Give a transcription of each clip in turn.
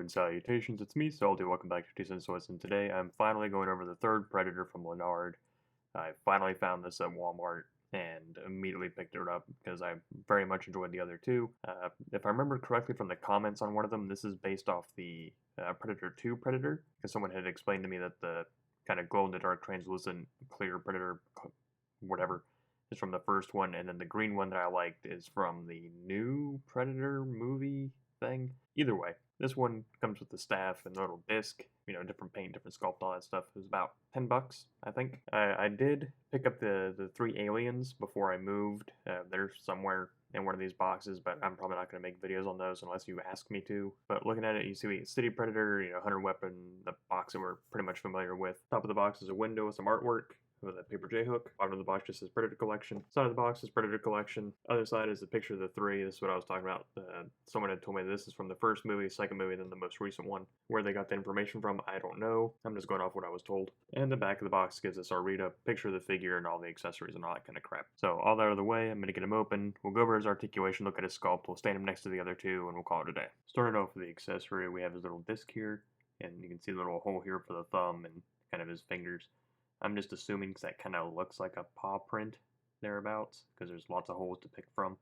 and salutations, it's me, Salty. Welcome back to 2 Cents Toys, and today I'm finally going over the third Predator from Lanard. I finally found this at Walmart and immediately picked it up because I very much enjoyed the other two. If I remember correctly from the comments on one of them, this is based off the Predator 2 Predator, because someone had explained to me that the kind of glow-in-the-dark, translucent, clear Predator, whatever, is from the first one, and then the green one that I liked is from the new Predator movie thing. Either way, this one comes with the staff and the little disc, different paint, different sculpt, all that stuff. It was about $10, I think. I did pick up the three aliens before I moved. They're somewhere in one of these boxes, but I'm probably not going to make videos on those unless you ask me to. But looking at it, you see we get City Predator, Hunter Weapon, the box that we're pretty much familiar with. Top of the box is a window with some artwork with a paper J-hook. Bottom of the box just says Predator Collection. Side of the box is Predator Collection. Other side is a picture of the three. This is what I was talking about. Someone had told me this is from the first movie, second movie, then the most recent one. Where they got the information from, I don't know. I'm just going off what I was told. And the back of the box gives us our read-up, picture of the figure, and all the accessories and all that kind of crap. So all that out of the way, I'm going to get him open. We'll go over his articulation, look at his sculpt. We'll stand him next to the other two, and we'll call it a day. Starting off with the accessory, we have his little disc here, and you can see the little hole here for the thumb and kind of his fingers. I'm just assuming because that kind of looks like a paw print thereabouts, because there's lots of holes to pick from.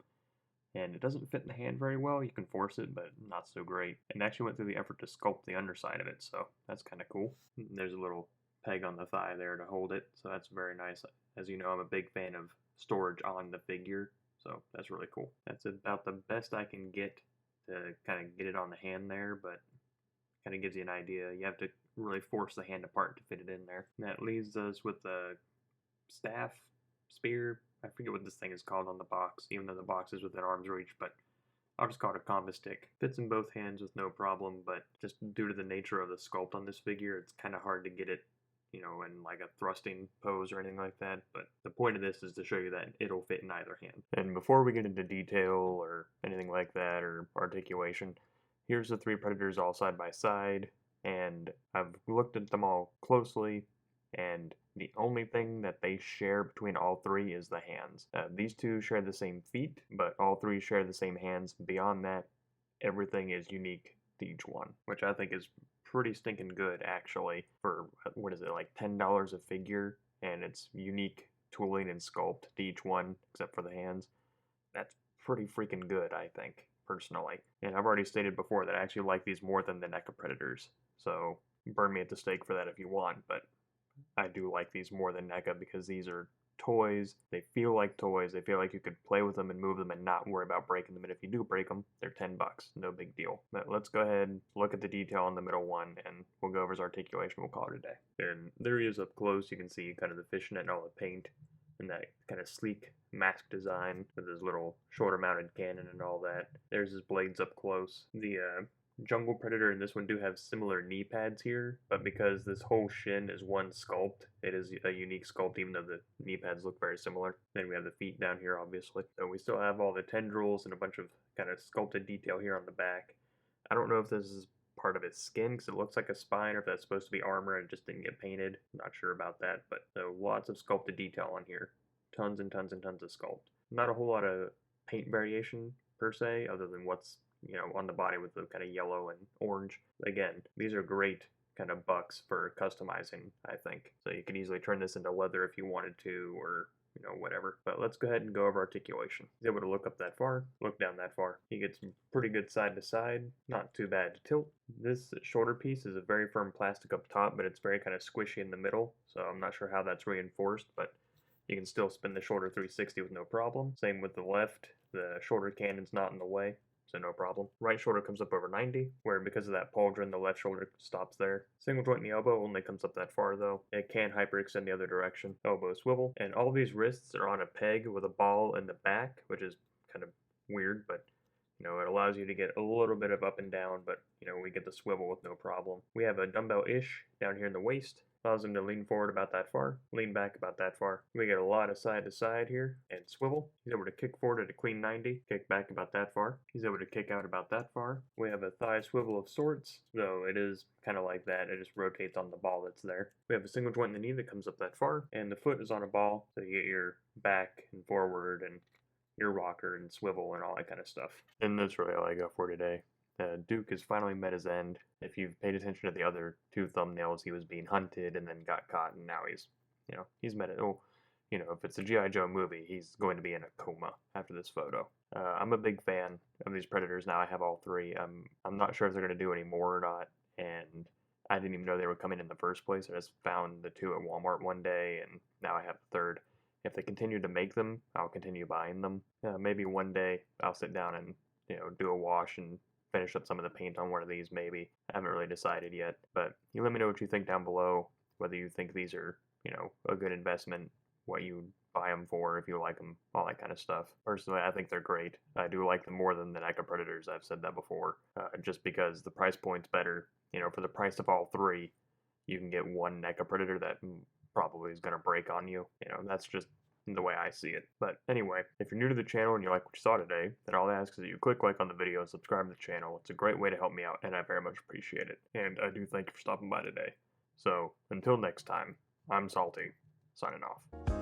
And it doesn't fit in the hand very well. You can force it, but not so great. And actually went through the effort to sculpt the underside of it, so that's kind of cool. There's a little peg on the thigh there to hold it, so that's very nice. As you know, I'm a big fan of storage on the figure, so that's really cool. That's about the best I can get to kind of get it on the hand there, but kind of gives you an idea. You have to really force the hand apart to fit it in there. And that leaves us with the staff, spear. I forget what this thing is called on the box, even though the box is within arm's reach, but I'll just call it a combo stick. Fits in both hands with no problem, but just due to the nature of the sculpt on this figure, it's kind of hard to get it, in like a thrusting pose or anything like that. But the point of this is to show you that it'll fit in either hand. And before we get into detail or anything like that, or articulation, here's the three Predators all side by side, and I've looked at them all closely, and the only thing that they share between all three is the hands. These two share the same feet, but all three share the same hands. Beyond that, everything is unique to each one, which I think is pretty stinking good, actually, for, what is it, like $10 a figure, and it's unique tooling and sculpt to each one, except for the hands. That's pretty freaking good, I think, personally. And I've already stated before that I actually like these more than the NECA Predators, so burn me at the stake for that if you want, but I do like these more than NECA because these are toys. They feel like toys. They feel like you could play with them and move them and not worry about breaking them. And if you do break them, they're $10. No big deal. But let's go ahead and look at the detail on the middle one, and we'll go over his articulation. We'll call it a day. And there he is up close. You can see kind of the fishnet and all the paint and that kind of sleek mask design with his little shoulder mounted cannon and all that. There's his blades up close. The Jungle Predator and this one do have similar knee pads here, but because this whole shin is one sculpt, it is a unique sculpt even though the knee pads look very similar. Then we have the feet down here, obviously. So we still have all the tendrils and a bunch of kind of sculpted detail here on the back. I don't know if this is part of its skin because it looks like a spine, or if that's supposed to be armor and it just didn't get painted. Not sure about that, but so lots of sculpted detail on here. Tons and tons and tons of sculpt. Not a whole lot of paint variation per se, other than what's on the body with the kind of yellow and orange. Again, these are great kind of bucks for customizing, I think. So you could easily turn this into leather if you wanted to, or whatever. But let's go ahead and go over articulation. He's able to look up that far, look down that far. He gets pretty good side to side, not too bad to tilt. This shoulder piece is a very firm plastic up top, but it's very kind of squishy in the middle, so I'm not sure how that's reinforced, but you can still spin the shoulder 360 with no problem. Same with the left, the shoulder cannon's not in the way, so no problem. Right shoulder comes up over 90, where because of that pauldron, the left shoulder stops there. Single joint in the elbow only comes up that far though. It can hyperextend the other direction. Elbow swivel. And all these wrists are on a peg with a ball in the back, which is kind of weird, but it allows you to get a little bit of up and down, but we get the swivel with no problem. We have a dumbbell-ish down here in the waist. Allows him to lean forward about that far, lean back about that far. We get a lot of side to side here, and swivel. He's able to kick forward at a clean 90, kick back about that far. He's able to kick out about that far. We have a thigh swivel of sorts, though it is kind of like that. It just rotates on the ball that's there. We have a single joint in the knee that comes up that far, and the foot is on a ball, so you get your back and forward and your rocker and swivel and all that kind of stuff. And that's really all I got for today. Duke has finally met his end. If you've paid attention to the other two thumbnails, he was being hunted and then got caught, and now he's met it. Oh, if it's a G.I. Joe movie, he's going to be in a coma after this photo. I'm a big fan of these Predators now. I have all three. I'm not sure if they're going to do any more or not, and I didn't even know they were coming in the first place. I just found the two at Walmart one day, and now I have the third. If they continue to make them, I'll continue buying them. Maybe one day I'll sit down and do a wash and finish up some of the paint on one of these. Maybe I haven't really decided yet, but you let me know what you think down below. Whether you think these are a good investment, what you buy them for, if you like them, all that kind of stuff. Personally, I think they're great. I do like them more than the NECA Predators. I've said that before, just because the price point's better. For the price of all three, you can get one NECA Predator that probably is going to break on you. That's just the way I see it. But anyway, if you're new to the channel and you like what you saw today, then all I ask is that you click like on the video and subscribe to the channel. It's a great way to help me out, and I very much appreciate it. And I do thank you for stopping by today. So, until next time, I'm Salty, signing off.